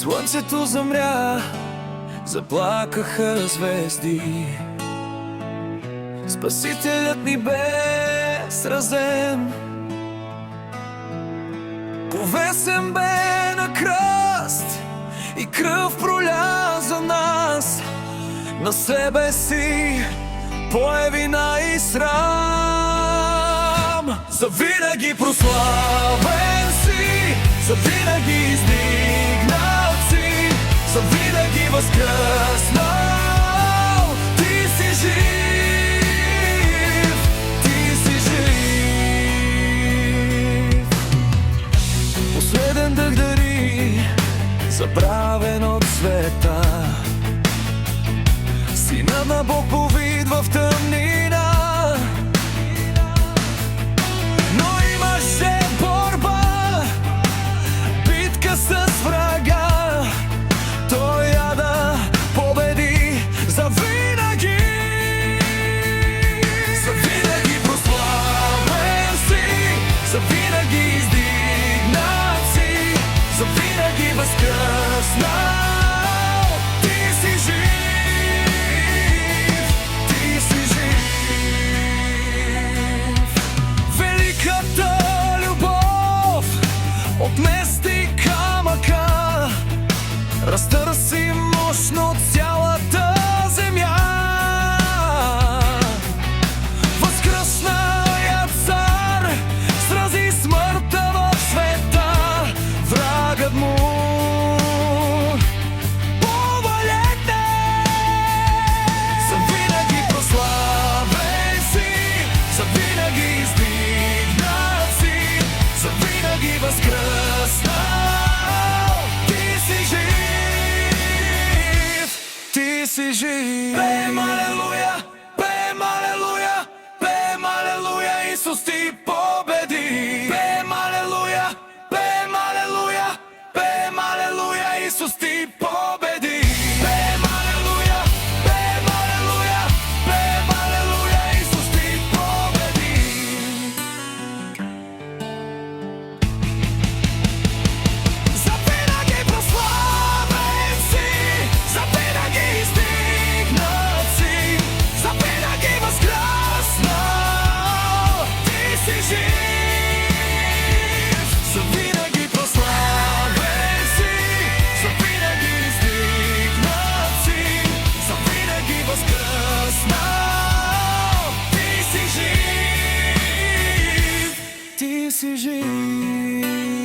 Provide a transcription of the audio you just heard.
Слънцето замря, заплакаха звезди. Спасителят ни бе сразен, повесен бе на кръст и кръв проля за нас. На себе си пое вина и срам. Завинаги прославен си, завинаги издигнат си, завинаги възкръснал. Ти си жив, ти си жив. Последен дъх дари, забравен от света. Синът на Бог повид в тъмнина, но имаше борба, битка с врага. Той я да победи завинаги. Завинаги прославен си, завинаги издигнат си, завинаги възкръснал. Отмести камъка, разтърси мощно цялата земя. Възкръсналият цар срази смъртта в света. Врагът му повалете. Завинаги прославен си, завинаги издигнат си, завинаги възкръснал. Ти си жив. Пеем алелуя, пеем алелуя, пеем алелуя, Исус ти победи. Пеем алелуя, пеем алелуя, пеем алелуя, Исус ти победи. Пеем алелуя, пеем алелуя, пеем алелуя, Исус ти победи. Завинаги прославен си, завинаги издигнат си, завинаги възкръснал. Ти си жив. Завинаги прославен си, завинаги издигнат си, завинаги възкръснал. Ти си жив, ти си жив.